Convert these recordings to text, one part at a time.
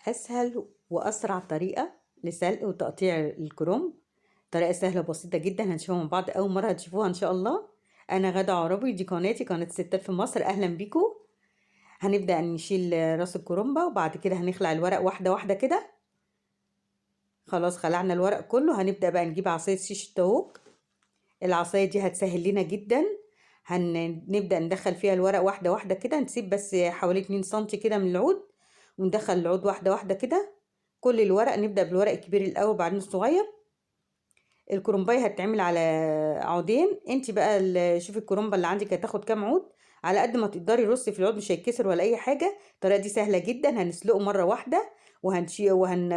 أسهل وأسرع طريقة لسلق وتقطيع الكرنب. طريقة سهلة بسيطة جدا هنشوفها مع بعض، أول مرة هتشوفوها إن شاء الله. أنا غادة عربي، دي قناتي قناة ستات في مصر، أهلا بيكم. هنبدأ نشيل راس الكرنبة وبعد كده هنخلع الورق واحدة واحدة كده. خلاص خلعنا الورق كله، هنبدأ بقى نجيب عصاية شيش الطاووق. العصاية دي هتسهل لنا جدا. هنبدأ ندخل فيها الورق واحدة واحدة كده، نسيب بس حوالي 2 سنتي كده من العود، وندخل العود واحدة واحدة كده. كل الورق نبدأ بالورق الكبير الأول وبعدين الصغير. الكرنباية هتتعمل على عودين، انت بقى شوفي الكرنبة اللي عندك هتاخد كام عود، على قد ما تقدري رصي في العود، مش هيتكسر ولا أي حاجة. الطريقة دي سهلة جدا، هنسلقه مرة واحدة.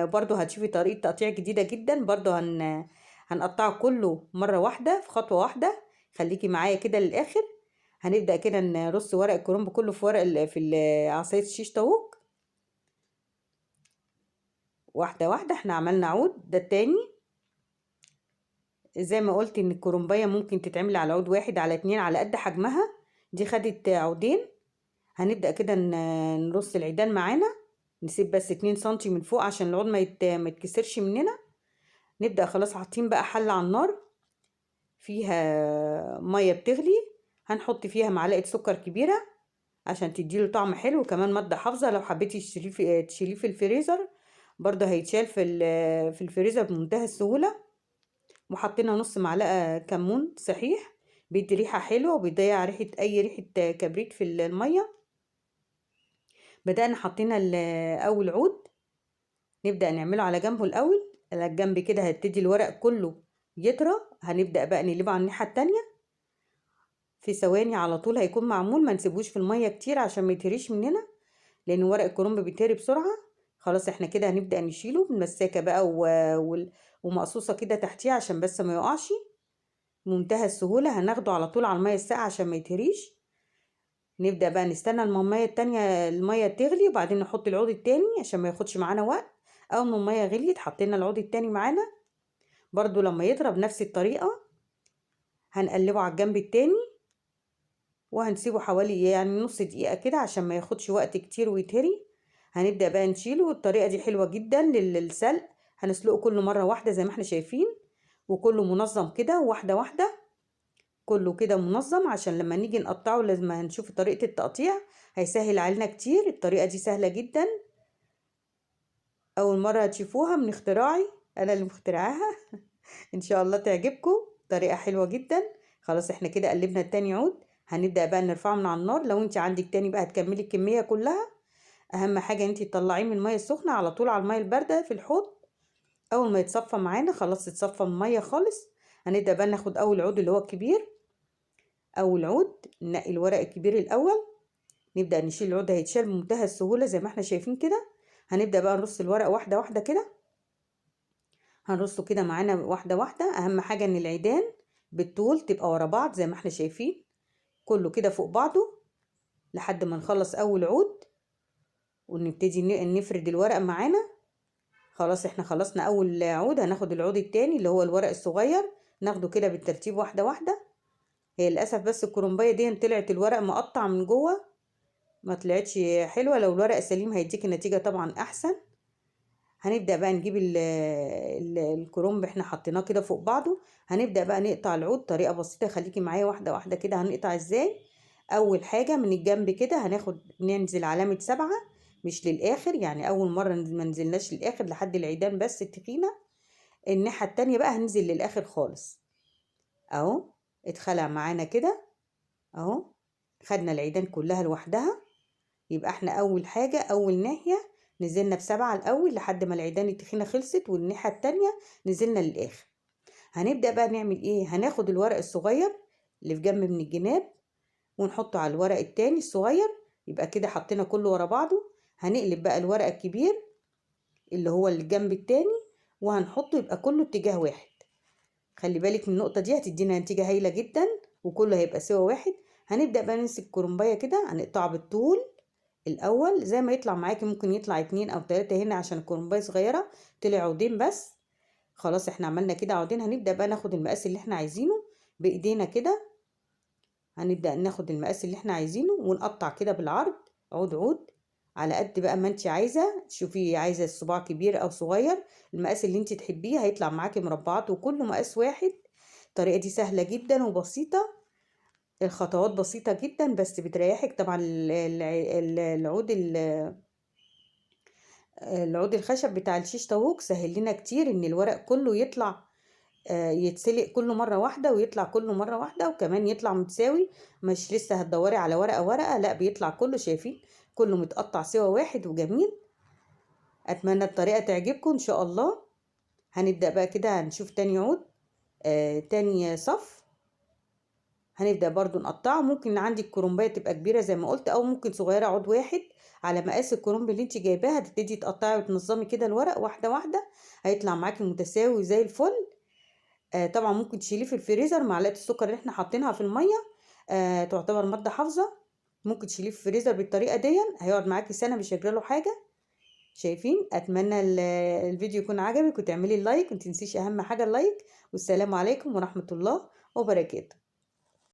برضه هتشوفي طريقة تقطيع جديدة جدا، برضه هنقطعه كله مرة واحدة في خطوة واحدة. خليكي معايا كده للآخر. هنبدأ كده نرص ورق الكرنب كله في عصاية الشيش طاووق واحدة واحدة. احنا عملنا عود، ده التاني. زي ما قلت ان الكرنبايه ممكن تتعمل على عود واحد على 2 على قد حجمها. دي خدت عودين. هنبدأ كده نرص العيدان معانا، نسيب بس 2 سنتي من فوق عشان العود ما يتكسرش مننا. نبدأ خلاص، حاطين بقى حلة على النار فيها مية بتغلي، هنحط فيها معلقة سكر كبيرة عشان تديله طعم حلو، وكمان مادة حافظة لو حبيتي تشيليه في الفريزر برضه هيتشال في الفريزر بمنتهى السهولة. وحطينا نص معلقة كمون صحيح، بيدي ريحة حلوة وبيضيع أي ريحة كبريت في المية. بدأنا حطينا أول عود، نبدأ نعمله على جنبه الأول. على الجنب كده هتدي الورق كله يطرى، هنبدأ بقى نقلبه على الناحية التانية في ثواني على طول، هيكون معمول. ما نسيبوش في المية كتير عشان ما يتهريش مننا، لأن ورق الكرنب بيتهري بسرعة. خلاص احنا كده هنبدأ نشيله بالمساكة بقى ومقصوصة كده تحتيه عشان بس ما يقعش. منتهى السهولة، هناخده على طول على المية الساقعة عشان ما يتهريش. نبدأ بقى نستنى المية تغلي وبعدين نحط العود التاني عشان ما ياخدش معانا وقت. اول ما المية غليت حطينا العود التاني معانا، برضو لما يضرب نفس الطريقة هنقلبه على الجنب التاني، وهنسيبه حوالي يعني نص دقيقة كده عشان ما ياخدش وقت كتير ويتهري. هنبدأ بقى نشيله. الطريقة دي حلوة جدا للسلق، هنسلقه كله مرة واحدة زي ما احنا شايفين، وكله منظم كده واحدة واحدة، كله كده منظم عشان لما نيجي نقطعه لازم هنشوف طريقة التقطيع، هيسهل علينا كتير. الطريقة دي سهلة جدا، أول مرة تشوفوها من اختراعي، أنا اللي مخترعاها. إن شاء الله تعجبكم، طريقة حلوة جدا. خلاص احنا كده قلبنا التاني عود، هنبدأ بقى نرفعه من على النار. لو انت عندك تاني بقى هتكملي الكمية كلها. أهم حاجة انت تطلعيه من المية السخنة على طول على المية الباردة في الحوض. أول ما يتصفى معانا خلاص اتصفى من المية خالص، هنبدأ بقى ناخد أول عود اللي هو الكبير. أول عود ننقي الورق الكبير الأول، نبدأ نشيل العود، هيتشال بمنتهى السهولة زي ما احنا شايفين كده. هنبدأ بقى نرص الورق واحدة واحدة كده، هنرصه كده معانا واحدة واحدة. أهم حاجة إن العيدان بالطول تبقى ورا بعض زي ما احنا شايفين، كله كده فوق بعضه لحد ما نخلص أول عود ونبتدي نفرد الورق معانا. خلاص احنا خلصنا أول عود، هناخد العود التاني اللي هو الورق الصغير، ناخده كده بالترتيب واحدة واحدة. هي للأسف بس الكرنباية دي طلعت الورق مقطع من جوه، ما طلعتش حلوة. لو الورق سليم هيديك النتيجة طبعا أحسن. هنبدأ بقى نجيب الكرنب احنا حطيناه كده فوق بعضه، هنبدأ بقى نقطع العود طريقة بسيطة. خليكي معايا واحدة واحدة كده. هنقطع ازاي؟ أول حاجة من الجنب كده ننزل علامة 7، مش للآخر، يعني أول مرة ما نزلناش للآخر لحد العيدان بس التخينة. الناحية التانية بقى هننزل للآخر خالص أهو. اتخلع معانا كده أهو، خدنا العيدان كلها لوحدها. يبقى احنا اول حاجة اول ناحية نزلنا ب7 الاول لحد ما العيدان التخينة خلصت، والناحية التانية نزلنا للاخر. هنبدأ بقى نعمل ايه؟ هناخد الورق الصغير اللي في جنب من الجناب ونحطه على الورق التاني الصغير، يبقى كده حطينا كله ورا بعضه. هنقلب بقى الورق الكبير اللي هو الجنب التاني وهنحطه يبقى كله اتجاه واحد. خلي بالك من النقطة دي، هتدينا نتيجة هايلة جدا وكله هيبقى سوا واحد. هنبدأ بقى نمسك كرنباية كده، هنقطعها بالطول الاول زي ما يطلع معاكي، ممكن يطلع 2 أو 3 هنا عشان الكرنبايه صغيره، طلع عودين بس. خلاص احنا عملنا كده عودين. هنبدا بقى ناخد المقاس اللي احنا عايزينه بايدينا كده، هنبدا ناخد المقاس اللي احنا عايزينه ونقطع كده بالعرض عود عود على قد بقى ما انت عايزة. شوفي عايزة الصباع كبير او صغير، المقاس اللي انت تحبيه هيطلع معاكي مربعات وكله مقاس واحد. الطريقة دي سهلة جدا وبسيطة، الخطوات بسيطة جدا بس بتريحك طبعا. العود الخشب بتاع الشيش طاووق سهل لنا كتير ان الورق كله يطلع يتسلق كله مرة واحدة ويطلع كله مرة واحدة، وكمان يطلع متساوي. مش لسه هتدوري على ورقة ورقة، لا بيطلع كله، شايفين كله متقطع سوا واحد وجميل. اتمنى الطريقة تعجبكم ان شاء الله. هنبدأ بقى كده، هنشوف تاني عود، تاني صف. هنبدأ برضو نقطعه. ممكن عندك كرومباية تبقى كبيرة زي ما قلت، او ممكن صغيرة عود واحد على مقاس الكرومب اللي انت جايباها. هتبتدي تقطعي وتنظمي كده الورق واحدة واحدة، هيطلع معاكي متساوي زي الفل. طبعا ممكن تشيليه في الفريزر. معلقة السكر اللي احنا حاطينها في المية تعتبر مادة حافظة، ممكن تشيليه في الفريزر بالطريقة دي، هيقعد معاكي سنة مش هيجراله حاجة. شايفين؟ اتمنى الفيديو يكون عجبك، وتعملي اللايك، ومتنسيش اهم حاجة اللايك. والسلام عليكم ورحمة الله وبركاته.